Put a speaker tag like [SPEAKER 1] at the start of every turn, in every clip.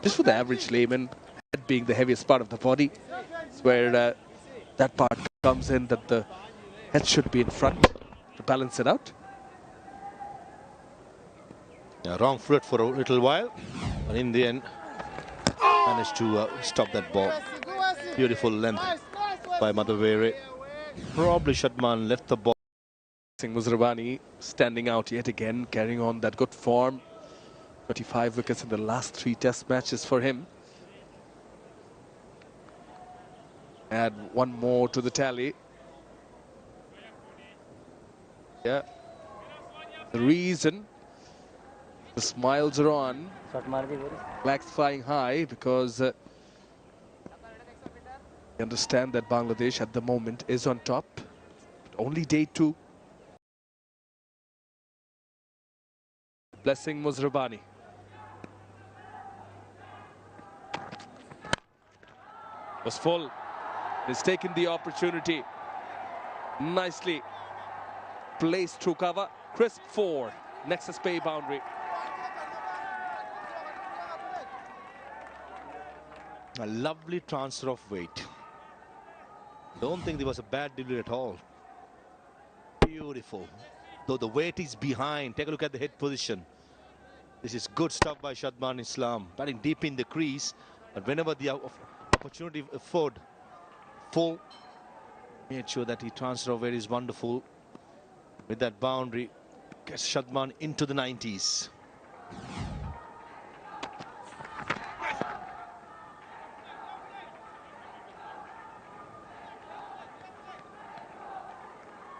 [SPEAKER 1] Just for the average layman, head being the heaviest part of the body, it's where that part comes in, that the head should be in front to balance it out.
[SPEAKER 2] Yeah, wrong foot for a little while, but in the end managed to stop that ball. Beautiful length by Madhavere. Probably Shadman left the ball.
[SPEAKER 1] Musrabani standing out yet again, carrying on that good form. 25 wickets in the last 3 test matches for him. Add one more to the tally. Yeah. The reason the smiles are on, flags flying high, because we understand that Bangladesh at the moment is on top. Only day 2. Blessing Musrabani. Was full. He's taken the opportunity. Nicely placed through cover. Crisp 4. Nexus Bay boundary.
[SPEAKER 2] A lovely transfer of weight. Don't think there was a bad delivery at all. Beautiful. Though the weight is behind. Take a look at the head position. This is good stuff by Shadman Islam. Batting deep in the crease. But whenever the opportunity afford, full. Made sure that he transfer of weight is wonderful. With that boundary, gets Shadman into the 90s.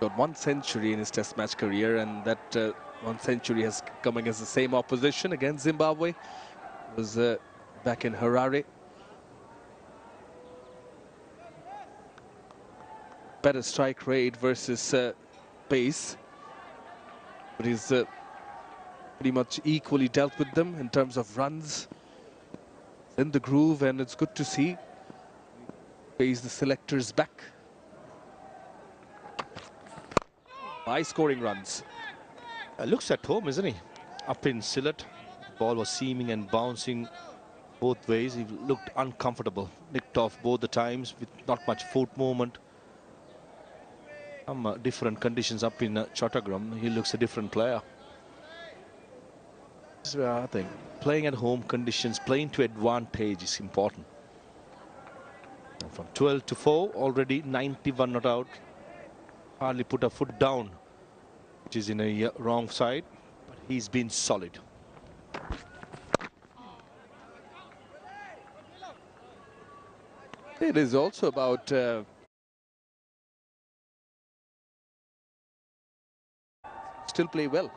[SPEAKER 1] Got 1 century in his test match career, and that 1 century has come against the same opposition, against Zimbabwe. It was back in Harare. Better strike rate versus pace, but he's pretty much equally dealt with them in terms of runs. In the groove, and it's good to see. Pays the selectors back. High scoring runs.
[SPEAKER 2] Looks at home, isn't he? Up in Sylhet. Ball was seaming and bouncing both ways. He looked uncomfortable. Nicked off both the times with not much foot movement. Some different conditions up in Chattogram. He looks a different player. This is where I think playing at home conditions, playing to advantage is important. And from 12 to 4, already 91 not out. Hardly put a foot down, which is in a wrong side, but he's been solid.
[SPEAKER 1] It is also about still play well.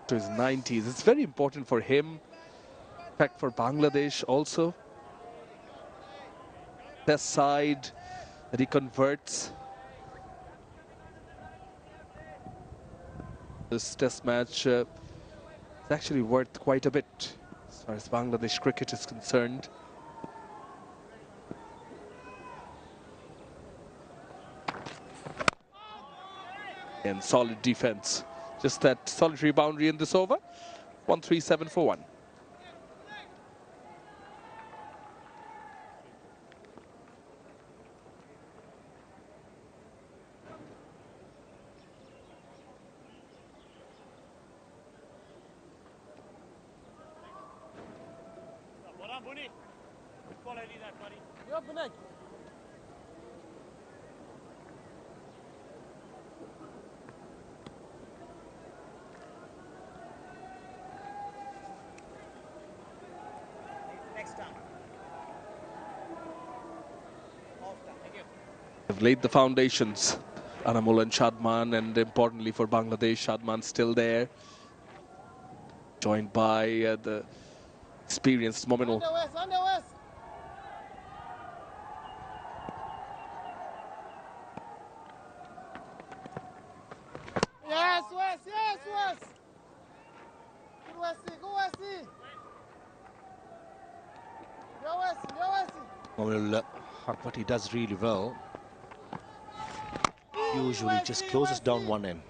[SPEAKER 1] To his 90s. It's very important for him. In fact, for Bangladesh also. Test side that he converts. This test match is actually worth quite a bit as far as Bangladesh cricket is concerned. And solid defense. Just that solitary boundary in this over. 1-3-7 for 1. Have laid the foundations. Anamul and Shadman, and importantly for Bangladesh, Shadman still there. Joined by the experienced Mominul.
[SPEAKER 3] Yes, West, yes, West. Good Westy, go Westy. Go Westy, go Westy.
[SPEAKER 2] Well, what he does really well, usually just closes down one end.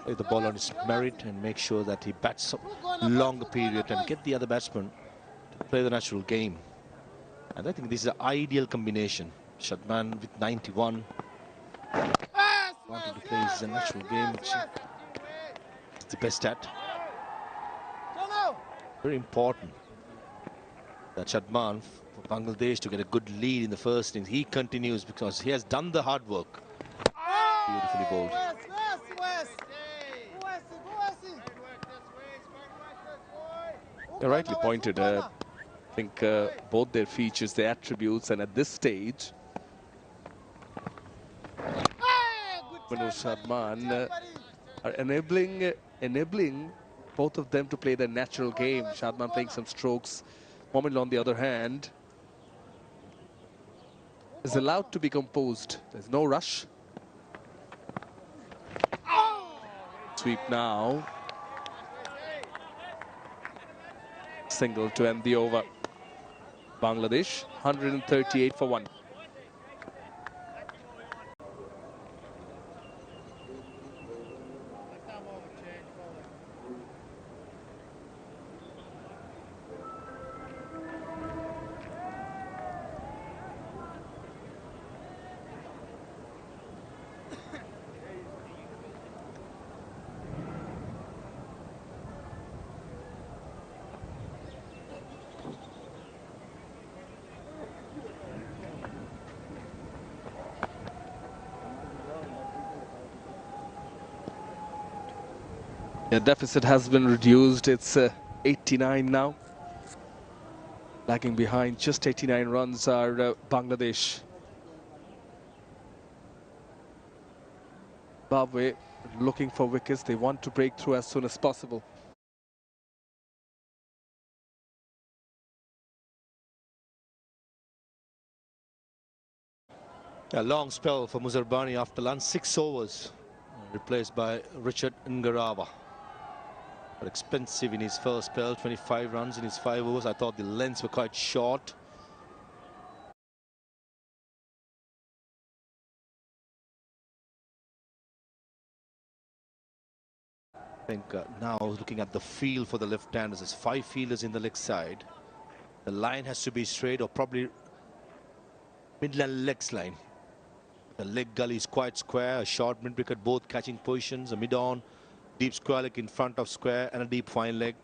[SPEAKER 2] Play the ball on his merit and make sure that he bats a longer period and get the other batsman to play the natural game. And I think this is an ideal combination. Shadman with 91 wanting to play his natural game, which is the best at. Very important that Shadman for Bangladesh to get a good lead in the first innings. He continues because he has done the hard work. Beautifully bowled.
[SPEAKER 1] You're rightly pointed. I think both their features, their attributes, and at this stage, Manoj Shadman are enabling both of them to play their natural game. Shadman playing some strokes. Momin, on the other hand, is allowed to be composed. There's no rush. Sweep now. Single to end the over. Bangladesh 138 for 1. The deficit has been reduced. It's 89 now. Lagging behind just 89 runs are Bangladesh. Zimbabwe looking for wickets. They want to break through as soon as possible.
[SPEAKER 2] A long spell for Muzarbani after lunch, 6 overs, replaced by Richard Ngarava. But expensive in his first spell, 25 runs in his 5 overs. I thought the lengths were quite short. I think now looking at the field for the left-handers, there's 5 fielders in the leg side. The line has to be straight or probably midland legs line. The leg gully is quite square, a short mid-wicket, both catching positions, a mid-on, deep square leg in front of square and a deep fine leg.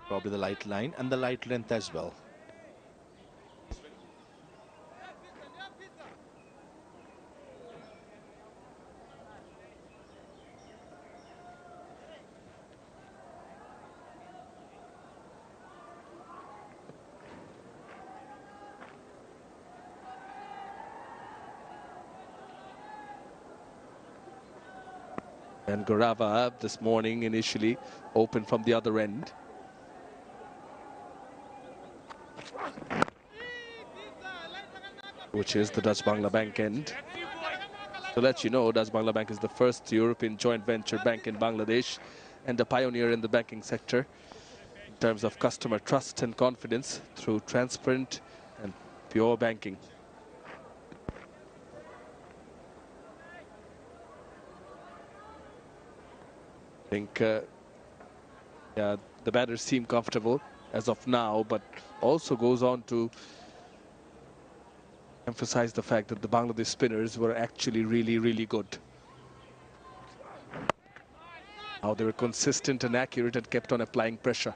[SPEAKER 2] Probably the light line and the light length as well.
[SPEAKER 1] And Ngarava this morning initially opened from the other end. Which is the Dutch Bangla Bank end. To let you know, Dutch Bangla Bank is the first European joint venture bank in Bangladesh and a pioneer in the banking sector in terms of customer trust and confidence through transparent and pure banking. I think yeah, the batters seem comfortable as of now, but also goes on to emphasize the fact that the Bangladesh spinners were actually really good. How they were consistent and accurate and kept on applying pressure.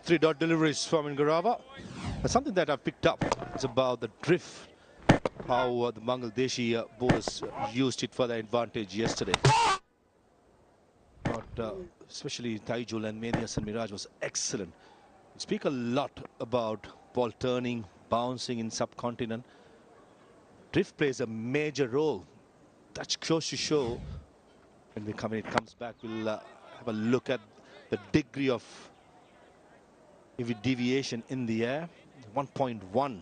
[SPEAKER 2] Three dot deliveries from Ngarava. Something that I've picked up is about the drift, how the Bangladeshi bowlers used it for their advantage yesterday. But especially Taijul and Mehdi Hasan Miraj was excellent. We speak a lot about ball turning, bouncing in subcontinent. Drift plays a major role. That goes to show when it comes back, we'll have a look at the degree of deviation in the air. 1.1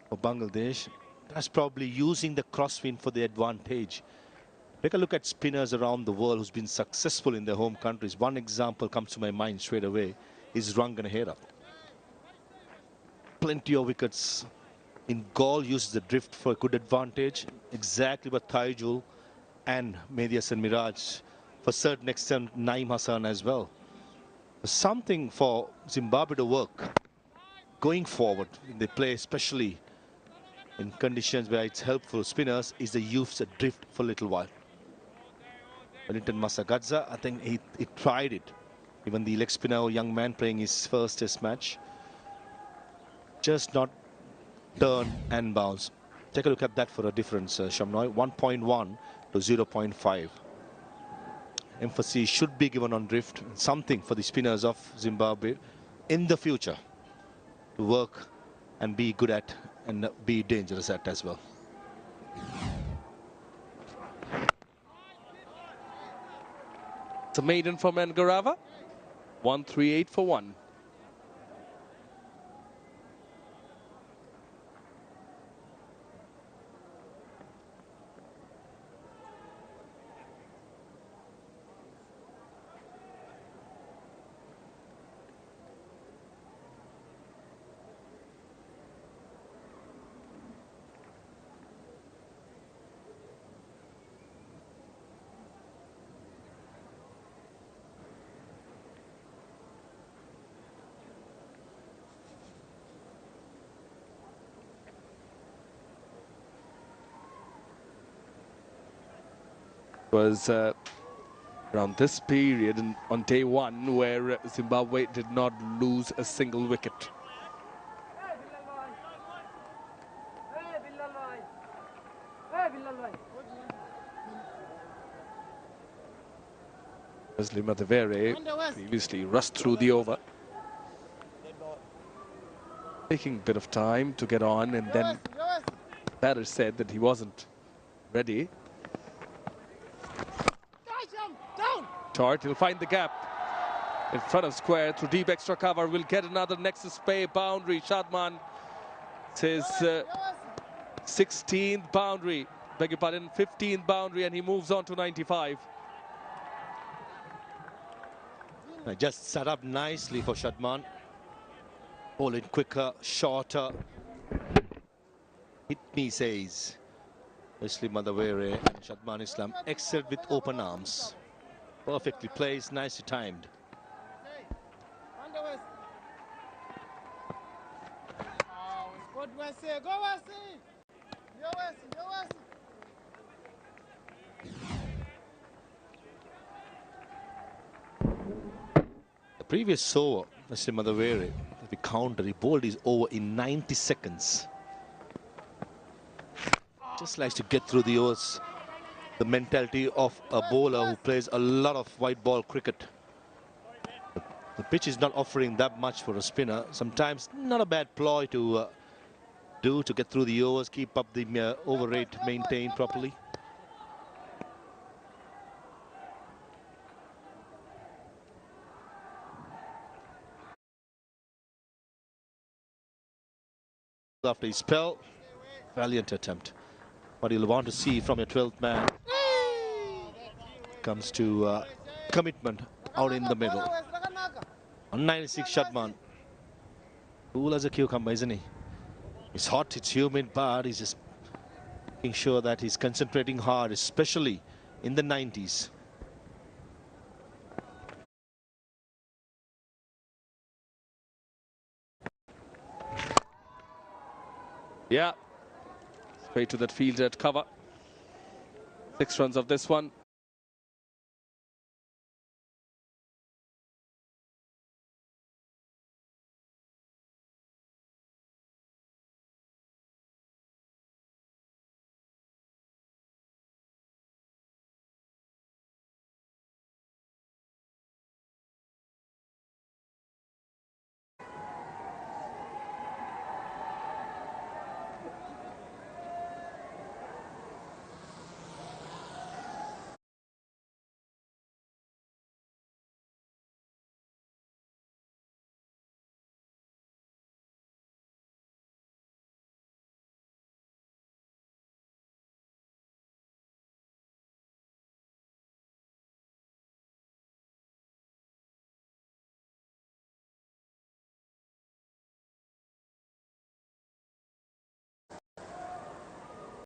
[SPEAKER 2] for Bangladesh. That's probably using the crosswind for the advantage. Take a look at spinners around the world who's been successful in their home countries. One example comes to my mind straight away is Ranganahera. Plenty of wickets. In Gaul uses the drift for a good advantage. Exactly what Taijul and Mehdi Hasan Miraj. For certain extent, Naeem Hassan as well. Something for Zimbabwe to work going forward when they play, especially in conditions where it's helpful spinners, is the use of drift for a little while. Wellington Masagadza, I think he tried it. Even the leg spinner, young man playing his first test match. Just not turn and bounce. Take a look at that for a difference, Shamnoy. 1.1 to 0.5. Emphasis should be given on drift. Something for the spinners of Zimbabwe in the future to work and be good at and be dangerous at as well.
[SPEAKER 1] It's a maiden from Ngarava. 138 for 1. Was around this period on day one where Zimbabwe did not lose a single wicket. Wesley Madhevere previously rushed through the over, taking a bit of time to get on, and then batter said that he wasn't ready. Tart, he'll find the gap in front of square through deep extra cover. Will get another Nexus Pay boundary. Shadman, it's his 16th boundary, beg your pardon, 15th boundary, and he moves on to 95.
[SPEAKER 2] Just set up nicely for Shadman. Ball it quicker, shorter. Hit me, says Wesley Madhevere, and Shadman Islam excelled with open arms. Perfectly placed, nicely timed. The previous over, Wesley Madhevere, the counter, he bowled his over in 90 seconds. Just likes to get through the overs. The mentality of a bowler who plays a lot of white ball cricket. The pitch is not offering that much for a spinner. Sometimes not a bad ploy to do to get through the overs, keep up the over rate maintained properly. After his spell, valiant attempt. What you'll want to see from your 12th man comes to commitment out in the middle. 196 Shadman. Cool as a cucumber, isn't he? It's hot, it's humid, but he's just making sure that he's concentrating hard, especially in the 90s.
[SPEAKER 1] Yeah, straight to that field at cover. 6 runs of this one.